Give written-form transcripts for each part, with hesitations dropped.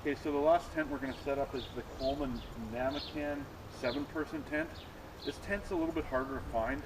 Okay, so the last tent we're going to set up is the Coleman Namakan 7-person tent. This tent's a little bit harder to find.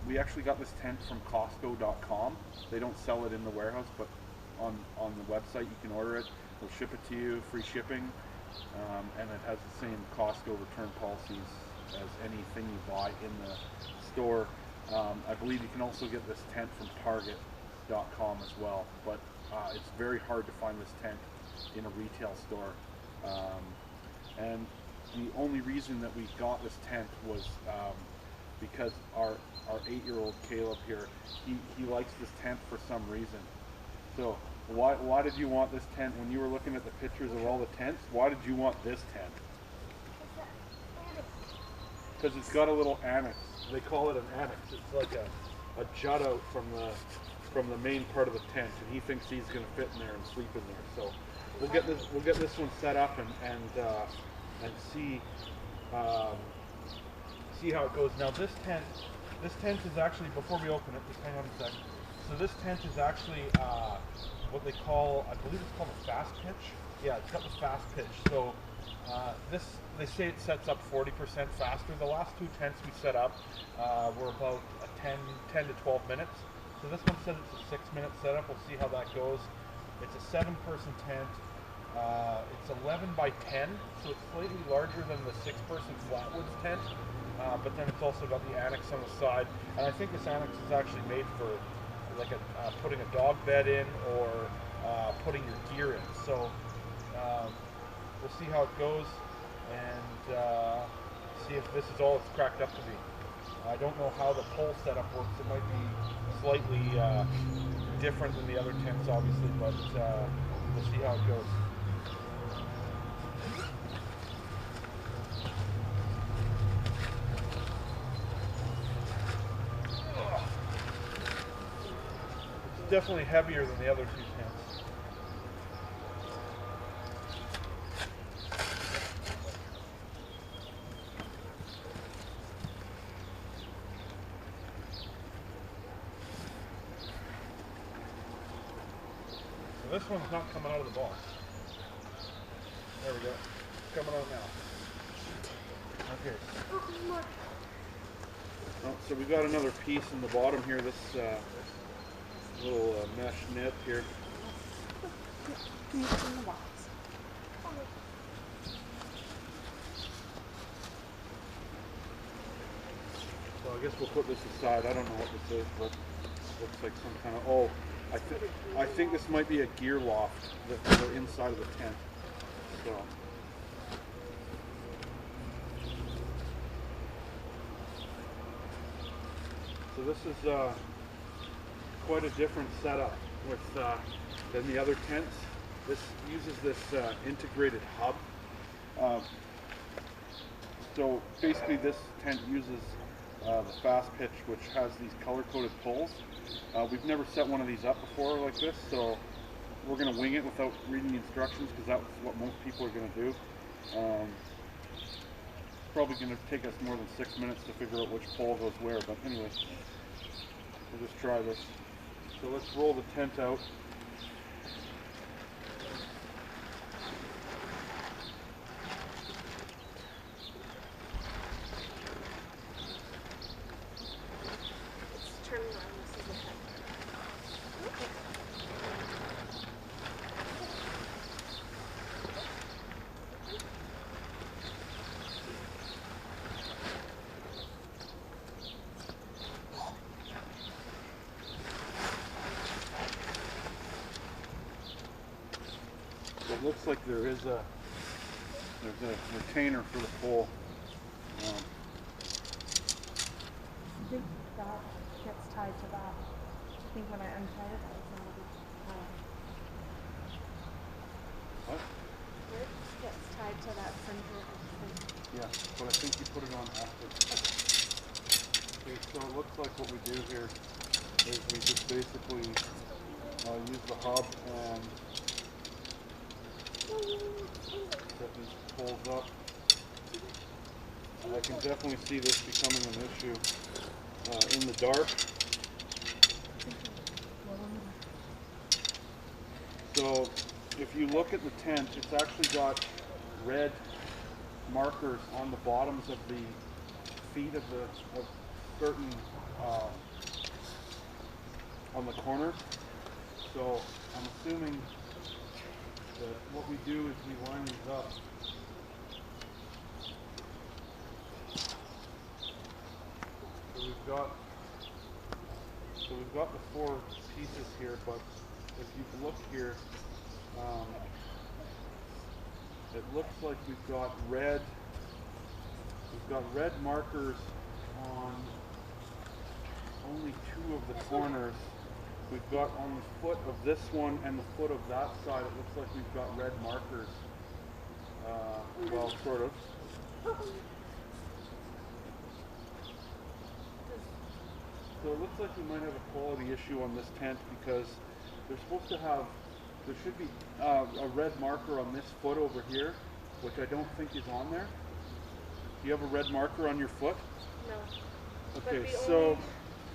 We actually got this tent from Costco.com. They don't sell it in the warehouse, but on the website you can order it. They'll ship it to you, free shipping, and it has the same Costco return policies as anything you buy in the store. I believe you can also get this tent from Target.com as well, but it's very hard to find this tent in a retail store. And the only reason that we got this tent was because our 8-year-old Caleb here, he likes this tent for some reason. So why did you want this tent when you were looking at the pictures of all the tents? Why did you want this tent? Because it's got a little annex. They call it an annex. It's like a jut out from the main part of the tent, and he thinks he's going to fit in there and sleep in there. So we'll get this one set up and see how it goes. Now this tent is actually, before we open it, just hang on a second. So this tent is actually what they call, I believe it's called a fast pitch. Yeah, it's got the fast pitch. So they say it sets up 40% faster. The last 2 tents we set up were about 10 to 12 minutes. So this one says it's a 6-minute setup. We'll see how that goes. It's a 7-person tent. It's 11 by 10, so it's slightly larger than the 6-person Flatwoods tent. But then it's also got the annex on the side. And I think this annex is actually made for like putting a dog bed in or putting your gear in. So we'll see how it goes and see if this is all it's cracked up to be. I don't know how the pole setup works. It might be slightly different than the other tents, obviously, but we'll see how it goes. It's definitely heavier than the other 2 tents. So this one's not coming out of the box. There we go. It's coming out now. Okay. Oh, so we got another piece in the bottom here. This little mesh net here. So I guess we'll put this aside. I don't know what this is, but it looks like some kind of, oh, I think this might be a gear loft that's inside of the tent. So this is quite a different setup than the other tents. This uses this integrated hub. So basically this tent uses the fast pitch, which has these color-coded poles. We've never set one of these up before like this, so we're going to wing it without reading the instructions because that's what most people are going to do. It's probably going to take us more than 6 minutes to figure out which pole goes where, but anyway, we'll just try this. So let's roll the tent out. It looks like there's a retainer for the pole. I think that gets tied to that. I think when I untied it, that was already tied. What? It gets tied to that center of the thing. Yeah, but I think you put it on after. Okay, so it looks like what we do here is we just basically use the hub and set these poles up. I can definitely see this becoming an issue in the dark. So if you look at the tent, it's actually got red markers on the bottoms of the feet of certain on the corners. So I'm assuming that what we do is we line these up. So we've got the four pieces here, but if you look here, it looks like we've got red markers on only two of the corners. We've got on the foot of this one and the foot of that side, it looks like we've got red markers. Well, sort of. So it looks like we might have a quality issue on this tent because they're supposed to have, there should be a red marker on this foot over here, which I don't think is on there. Do you have a red marker on your foot? No. Okay, so,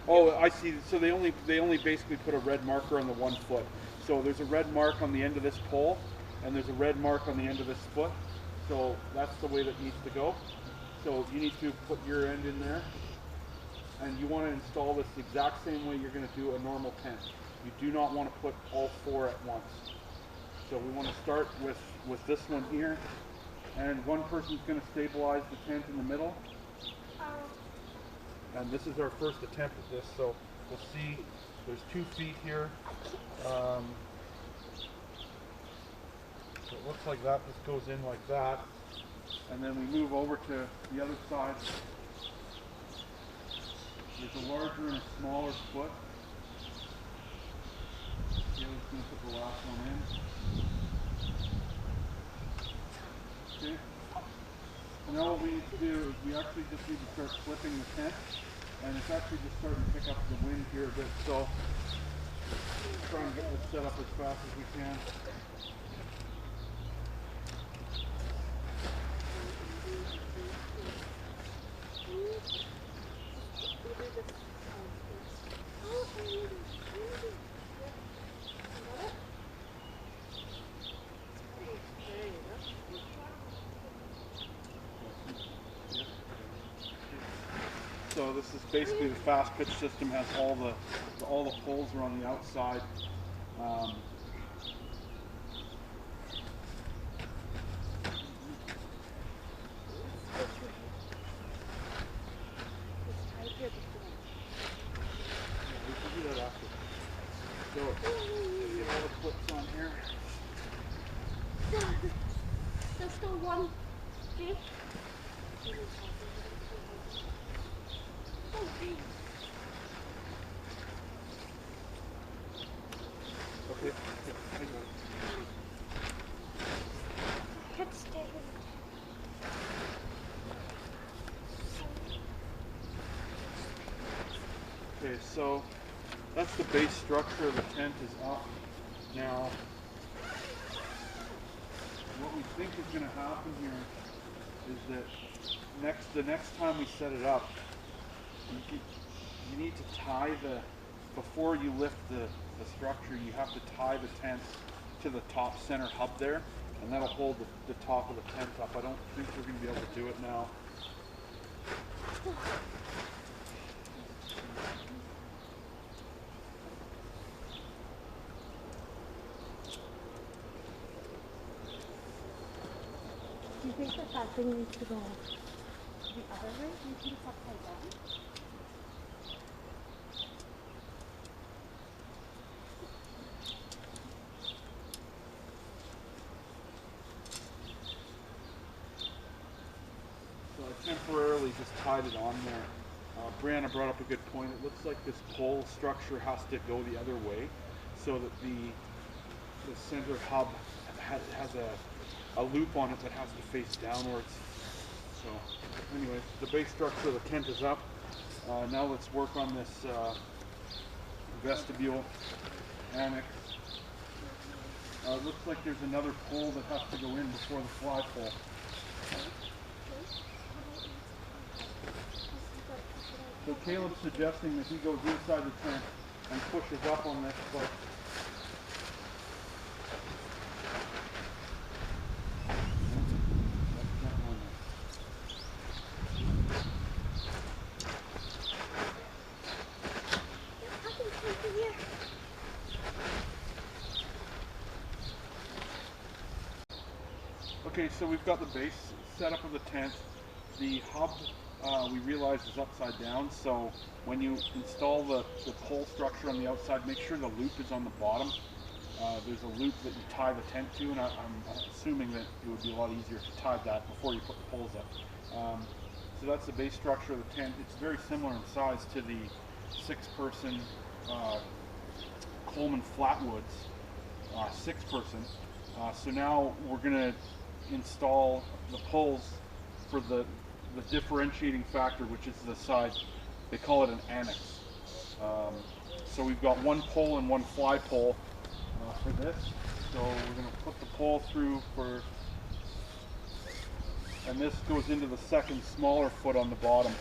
oh, I see. So they only basically put a red marker on the one foot. So there's a red mark on the end of this pole, and there's a red mark on the end of this foot. So that's the way that needs to go. So you need to put your end in there. And you want to install this the exact same way you're going to do a normal tent. You do not want to put all four at once. So we want to start with this one here, and one person's going to stabilize the tent in the middle. And this is our first attempt at this, so we'll see. There's 2 feet here. So it looks like that just goes in like that, and then we move over to the other side. There's a larger and a smaller foot. Caleb's going to put the last one in. Okay. So now what we need to do is we actually just need to start flipping the tent, and it's actually just starting to pick up the wind here a bit, so try and get this set up as fast as we can. So this is basically the fast pitch system. Has all the poles are on the outside. We can do that after. So get all the clips on here. There's still one. Okay. Okay. Okay, so that's the base structure of the tent is up. Now, what we think is going to happen here is that the next time we set it up, you need to tie before you lift the structure, you have to tie the tent to the top center hub there, and that'll hold the top of the tent up. I don't think we're going to be able to do it now. Do you think that thing needs to go the other way? Do you think it's upside down? So I temporarily just tied it on there. Brianna brought up a good point. It looks like this pole structure has to go the other way so that the center hub has a loop on it that has to face downwards. So anyway, the base structure of the tent is up. Now let's work on this vestibule annex. It looks like there's another pole that has to go in before the flagpole. So Caleb's suggesting that he goes inside the tent and pushes up on this, but Okay, so we've got the base setup of the tent. The hub we realized is upside down, so when you install the pole structure on the outside, make sure the loop is on the bottom. There's a loop that you tie the tent to, and I'm assuming that it would be a lot easier if you tied that before you put the poles up. So that's the base structure of the tent. It's very similar in size to the 6-person Coleman Flatwoods 6-person. So now we're going to install the poles for the differentiating factor, which is the side. They call it an annex. So we've got one pole and one fly pole for this. So we're going to put the pole through for, and this goes into the second smaller foot on the bottom.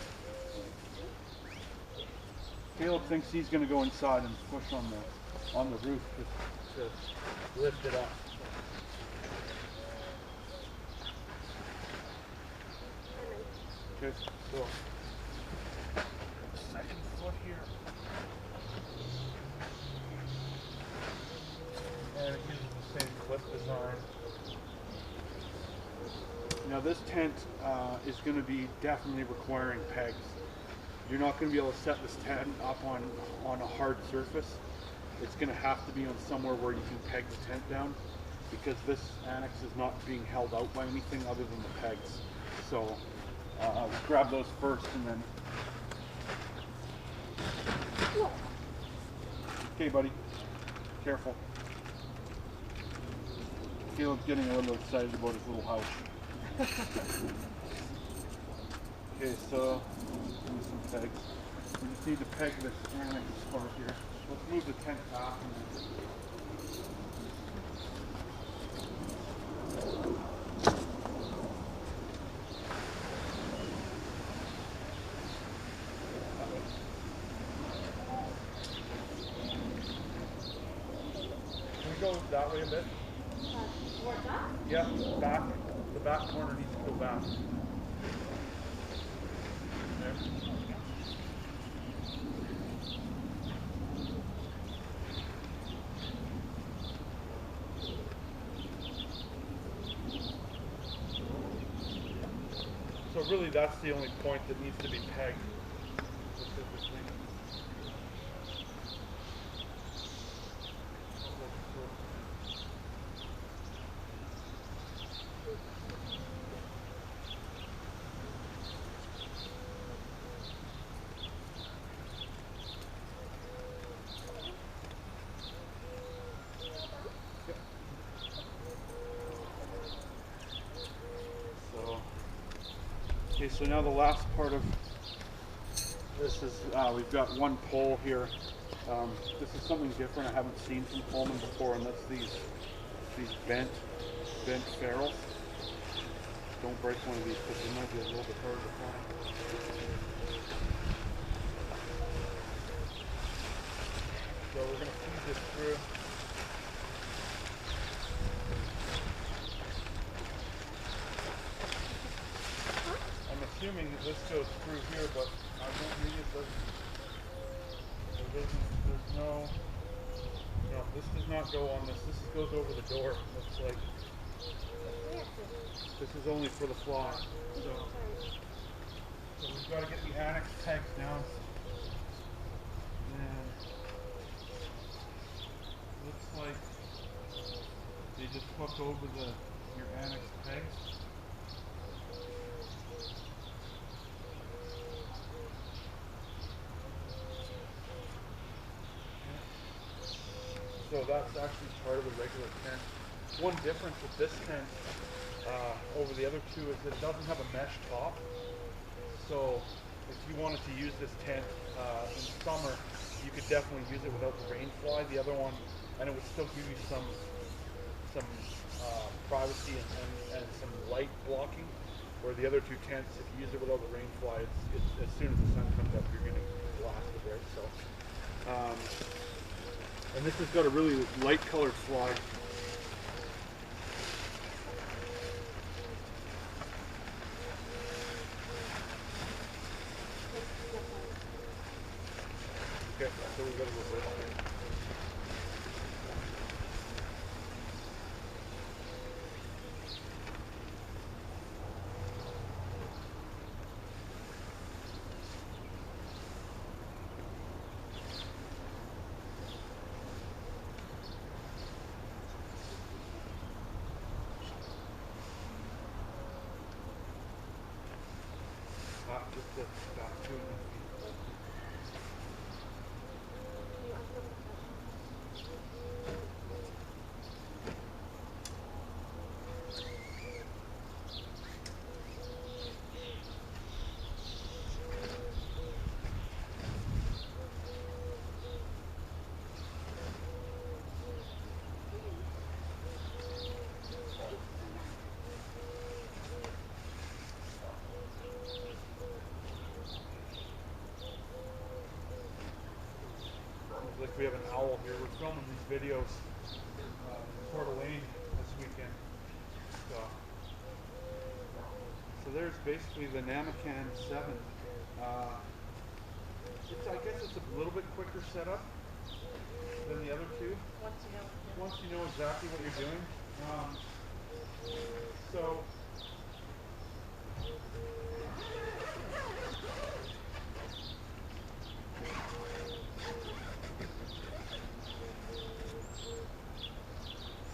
Caleb thinks he's going to go inside and push on the roof to lift it up. Okay, so second foot here. And it uses the same clip design. Now this tent is going to be definitely requiring pegs. You're not going to be able to set this tent up on a hard surface. It's going to have to be on somewhere where you can peg the tent down, because this annex is not being held out by anything other than the pegs. So I'll grab those first and then... Okay, buddy. Careful. Caleb's getting a little excited about his little house. Okay, so use some pegs. We just need to peg this annex part here. Let's move the tent back. Can we go that way a bit? Towards that? Yeah, back. The back corner needs to go back. There. So really that's the only point that needs to be pegged specifically. Okay, so now the last part of this is we've got one pole here. This is something different I haven't seen from Coleman before, and that's these bent ferrules. Don't break one of these because they might be a little bit harder to find. So we're going to feed this through. Assuming that this goes through here, but I don't think it doesn't. There's no, this does not go on this. This goes over the door. Looks like this is only for the fly. So we've got to get the annex pegs down. And looks like they just hook over your annex pegs. So that's actually part of the regular tent. One difference with this tent over the other two is that it doesn't have a mesh top. So if you wanted to use this tent in summer, you could definitely use it without the rain fly. The other one, and it would still give you some privacy and some light blocking. Where the other two tents, if you use it without the rain fly, it's as soon as the sun comes up, you're going to blast it right. So. And this has got a really light colored fly. Okay, so we've got to reverse it. this back to it. Like we have an owl here. We're filming these videos in Coeur d'Alene this weekend. So there's basically the Namakan 7. I guess it's a little bit quicker setup than the other two. Once you know exactly what you're doing. So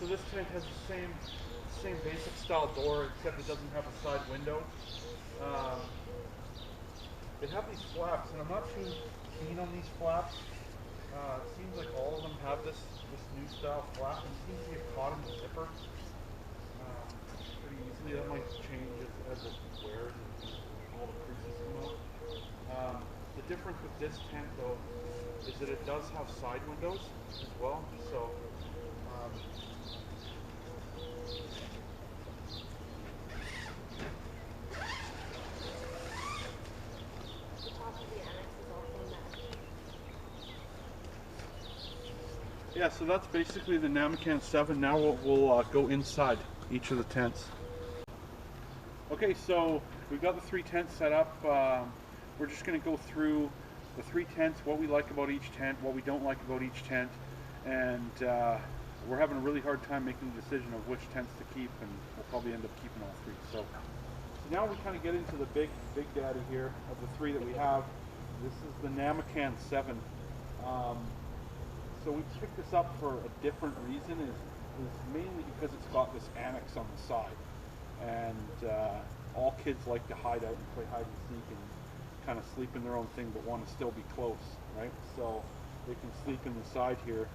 this tent has the same basic style door, except it doesn't have a side window. They have these flaps, and I'm not too keen on these flaps. It seems like all of them have this new style flap, and it seems to get caught in the zipper pretty easily. That might change as it wears and all the creases come out. The difference with this tent, though, is that it does have side windows as well. So. Yeah, so that's basically the Namakan 7. Now we'll go inside each of the tents. Okay, so we've got the 3 tents set up. We're just going to go through the 3 tents, what we like about each tent, what we don't like about each tent, and we're having a really hard time making the decision of which tents to keep, and we'll probably end up keeping all 3. So now we kind of get into the big daddy here of the 3 that we have. This is the Namakan 7. So we picked this up for a different reason, is mainly because it's got this annex on the side, and all kids like to hide out and play hide and seek and kind of sleep in their own thing, but want to still be close, right? So they can sleep in the side here,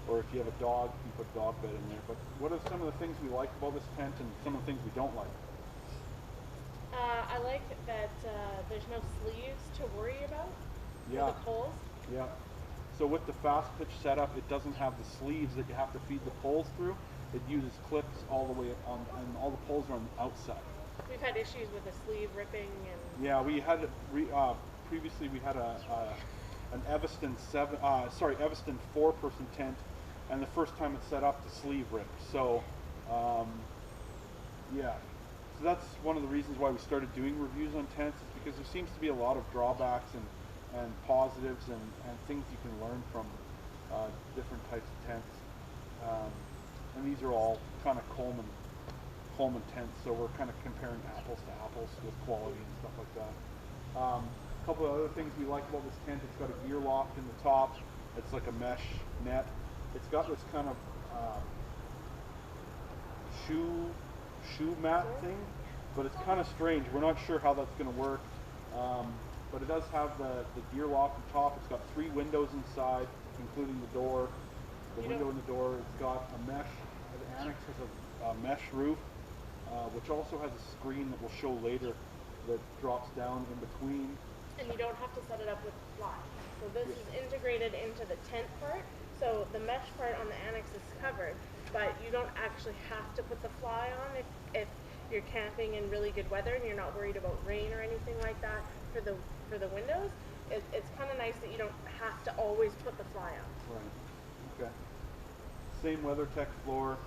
or if you have a dog, you put a dog bed in there. But what are some of the things we like about this tent, and some of the things we don't like? I like that there's no sleeves to worry about for the poles. Yeah. So with the fast pitch setup, it doesn't have the sleeves that you have to feed the poles through. It uses clips all the way on, and all the poles are on the outside. We've had issues with the sleeve ripping and. Yeah, we had previously we had an Evanston 4-person tent, and the first time it's set up, the sleeve ripped. So yeah, so that's one of the reasons why we started doing reviews on tents, is because there seems to be a lot of drawbacks and positives and things you can learn from different types of tents. And these are all kind of Coleman tents, so we're kind of comparing apples to apples with quality and stuff like that. A couple of other things we like about this tent: it's got a gear lock in the top. It's like a mesh net. It's got this kind of shoe mat thing, but it's kind of strange. We're not sure how that's going to work. But it does have the gear lock on top. It's got 3 windows inside, including the door. The window in the door. It's got a mesh. The annex has a mesh roof, which also has a screen that we'll show later that drops down in between. And you don't have to set it up with fly. So this is integrated into the tent part. So the mesh part on the annex is covered, but you don't actually have to put the fly on if you're camping in really good weather and you're not worried about rain or anything like that. For the windows, it's kind of nice that you don't have to always put the fly on. Right. Okay. Same WeatherTech floor.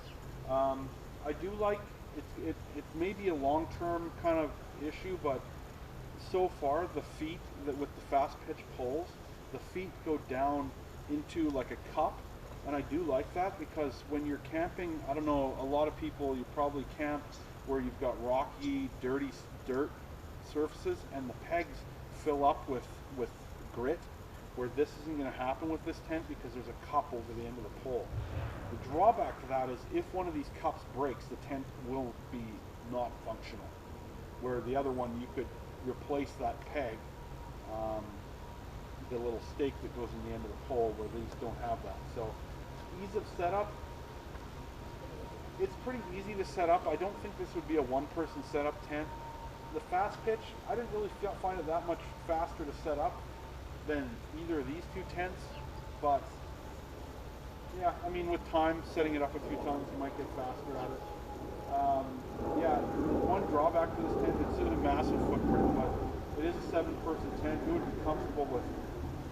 I do like it. It may be a long-term kind of issue, but so far the feet with the fast pitch poles, the feet go down into like a cup, and I do like that, because when you're camping, I don't know, a lot of people, you probably camp where you've got rocky, dirty dirt surfaces, and the pegs fill up with grit, where this isn't going to happen with this tent because there's a cup over the end of the pole. The drawback to that is if one of these cups breaks, the tent will be not functional, where the other one you could replace that peg, the little stake that goes in the end of the pole, where these don't have that. So ease of setup, it's pretty easy to set up. I don't think this would be a one-person setup tent. The fast pitch, I didn't really find it that much faster to set up than either of these two tents, but yeah, I mean, with time, setting it up a few times, you might get faster at it. Yeah, one drawback to this tent, it's a massive footprint, but it is a 7-person tent. You would be comfortable with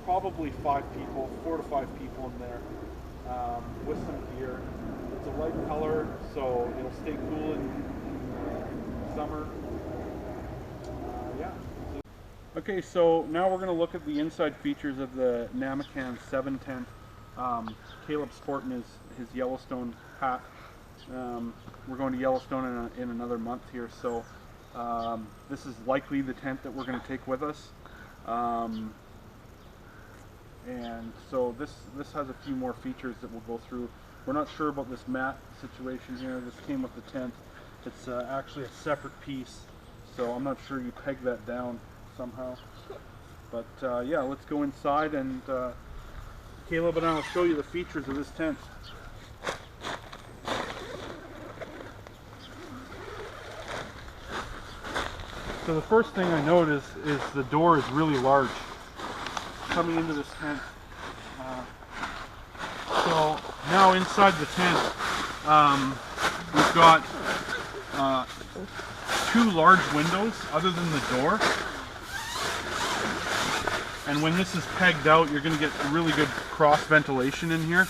probably 4 to 5 people in there, with some gear. It's a light color, so it'll stay cool in summer. Yeah. Okay, so now we're going to look at the inside features of the Namakan 7 tent. Caleb's sporting his Yellowstone hat. We're going to Yellowstone in another month here, so this is likely the tent that we're going to take with us. And so this has a few more features that we'll go through. We're not sure about this mat situation here. This came with the tent. It's actually a separate piece, so I'm not sure you peg that down somehow. But yeah, let's go inside, and Caleb and I will show you the features of this tent. So the first thing I notice is the door is really large coming into this tent. So now inside the tent, we've got 2 large windows other than the door. And when this is pegged out, you're going to get really good cross ventilation in here.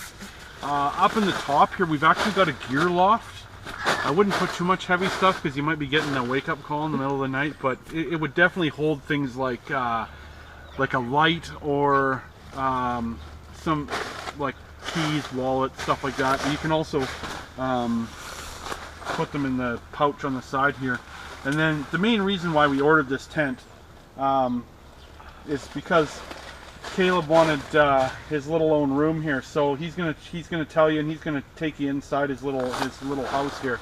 Up in the top here, we've actually got a gear loft. I wouldn't put too much heavy stuff because you might be getting a wake-up call in the middle of the night, but it would definitely hold things like a light or some like keys, wallet, stuff like that. But you can also put them in the pouch on the side here. And then the main reason why we ordered this tent is because Caleb wanted his little own room here, so he's gonna tell you, and he's gonna take you inside his little house here.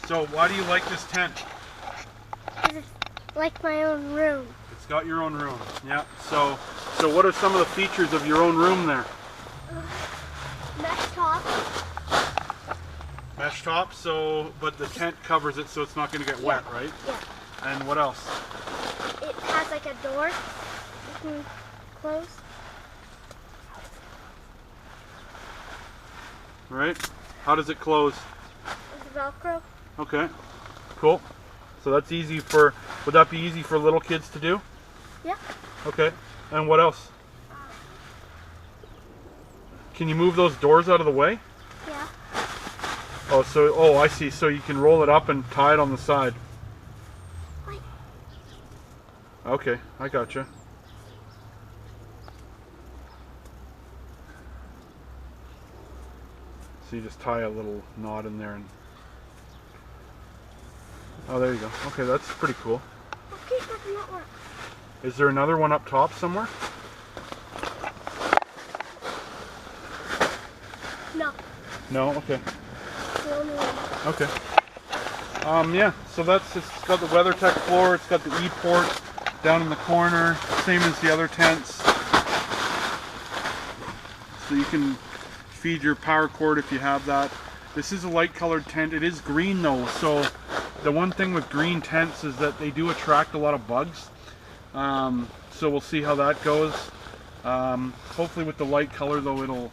So why do you like this tent? Because it's like my own room. It's got your own room. Yeah. So what are some of the features of your own room there? Mesh top. Mesh top, so, but the tent covers it so it's not going to get wet, right? Yeah. And what else? It has like a door you can close. Right? How does it close? With Velcro. Okay. Cool. So that's easy for, would that be easy for little kids to do? Yeah. Okay. And what else? Can you move those doors out of the way? Yeah. Oh, I see. So you can roll it up and tie it on the side. Wait. Okay, I gotcha. So you just tie a little knot in there and... Oh, there you go. Okay, that's pretty cool. Okay, that did not work. Is there another one up top somewhere? No. No? Okay. The only one. Okay. Yeah, so it's got the WeatherTech floor, it's got the E-port down in the corner, same as the other tents. So you can feed your power cord if you have that. This is a light colored tent. It is green though, so the one thing with green tents is that they do attract a lot of bugs. So we'll see how that goes. Hopefully with the light color though, it'll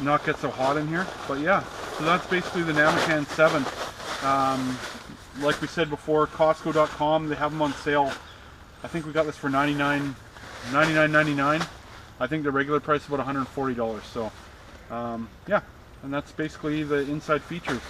not get so hot in here. But yeah, so that's basically the Namakan 7. Like we said before, Costco.com, they have them on sale. I think we got this for $99.99. I think the regular price is about $140. So yeah, and that's basically the inside features.